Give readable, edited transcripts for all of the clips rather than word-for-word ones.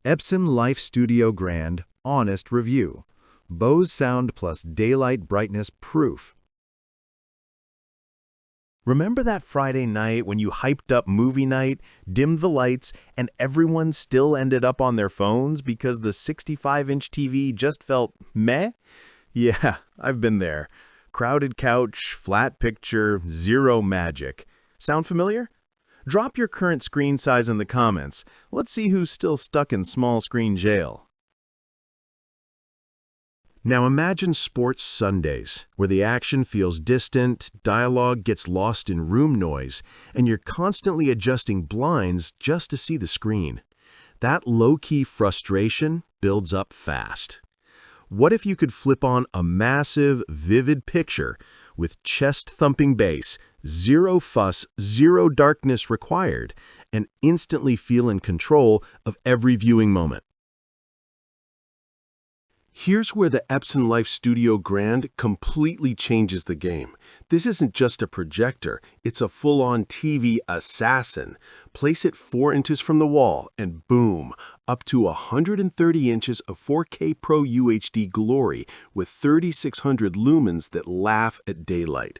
Epson Lifestudio Grand Honest Review. Bose Sound plus Daylight Brightness Proof. Remember that Friday night when you hyped up movie night, dimmed the lights, and everyone still ended up on their phones because the 65-inch TV just felt meh? Yeah, I've been there. Crowded couch, flat picture, zero magic. Sound familiar? Drop your current screen size in the comments. Let's see who's still stuck in small screen jail. Now imagine sports Sundays, where the action feels distant, dialogue gets lost in room noise, and you're constantly adjusting blinds just to see the screen. That low-key frustration builds up fast. What if you could flip on a massive, vivid picture with chest-thumping bass, zero fuss, zero darkness required, and instantly feel in control of every viewing moment? Here's where the Epson Lifestudio Grand completely changes the game. This isn't just a projector, it's a full-on TV assassin. Place it 4 inches from the wall and boom, up to 130 inches of 4K PRO-UHD glory with 3600 lumens that laugh at daylight.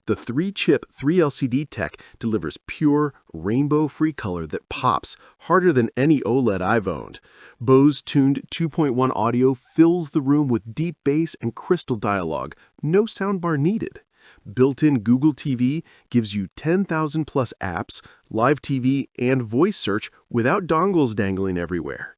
The 3-chip 3LCD tech delivers pure, rainbow-free color that pops harder than any OLED I've owned. Bose-tuned 2.1 audio fills the room with deep bass and crystal dialogue, no soundbar needed. Built-in Google TV gives you 10,000+ apps, live TV, and voice search without dongles dangling everywhere.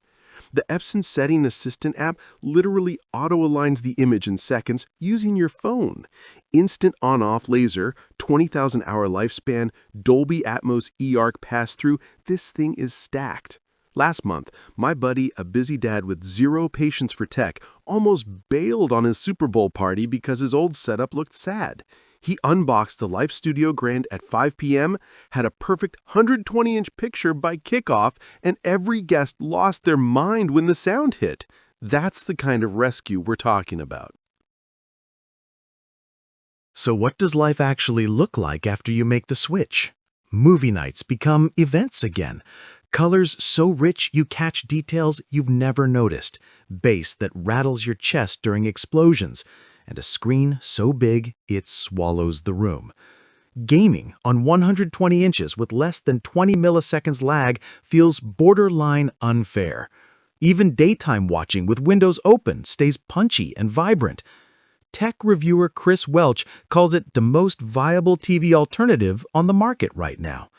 The Epson Setting Assistant app literally auto-aligns the image in seconds using your phone. Instant on-off laser, 20,000-hour lifespan, Dolby Atmos eARC pass-through, this thing is stacked. Last month, my buddy, a busy dad with zero patience for tech, almost bailed on his Super Bowl party because his old setup looked sad. He unboxed the Lifestudio Grand at 5 p.m., had a perfect 120-inch picture by kickoff, and every guest lost their mind when the sound hit. That's the kind of rescue we're talking about. So what does life actually look like after you make the switch? Movie nights become events again. Colors so rich you catch details you've never noticed. Bass that rattles your chest during explosions. And a screen so big it swallows the room. Gaming on 120 inches with less than 20 milliseconds lag feels borderline unfair. Even daytime watching with windows open stays punchy and vibrant. Tech reviewer Chris Welch calls it the most viable TV alternative on the market right now.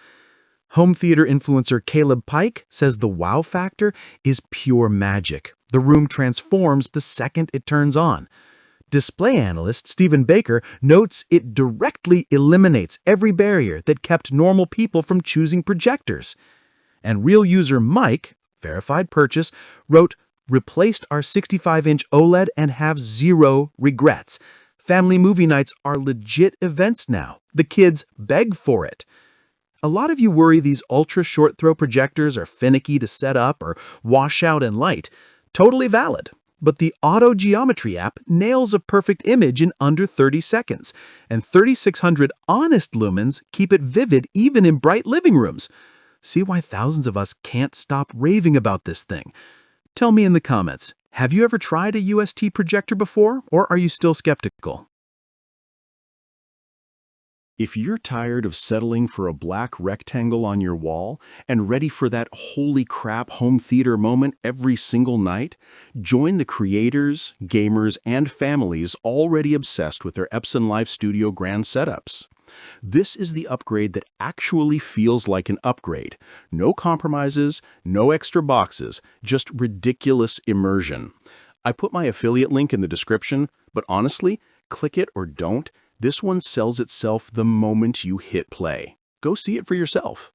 Home theater influencer Caleb Pike says the wow factor is pure magic. The room transforms the second it turns on. Display analyst Stephen Baker notes it directly eliminates every barrier that kept normal people from choosing projectors. And real user Mike, verified purchase, wrote, "Replaced our 65-inch OLED and have zero regrets. Family movie nights are legit events now. The kids beg for it." A lot of you worry these ultra short throw projectors are finicky to set up or wash out in light. Totally valid. But the Auto Geometry app nails a perfect image in under 30 seconds, and 3600 honest lumens keep it vivid even in bright living rooms. See why thousands of us can't stop raving about this thing. Tell me in the comments, have you ever tried a UST projector before, or are you still skeptical? If you're tired of settling for a black rectangle on your wall and ready for that holy crap home theater moment every single night, join the creators, gamers, and families already obsessed with their Epson Lifestudio Grand setups. This is the upgrade that actually feels like an upgrade. No compromises, no extra boxes, just ridiculous immersion. I put my affiliate link in the description, but honestly, click it or don't. This one sells itself the moment you hit play. Go see it for yourself.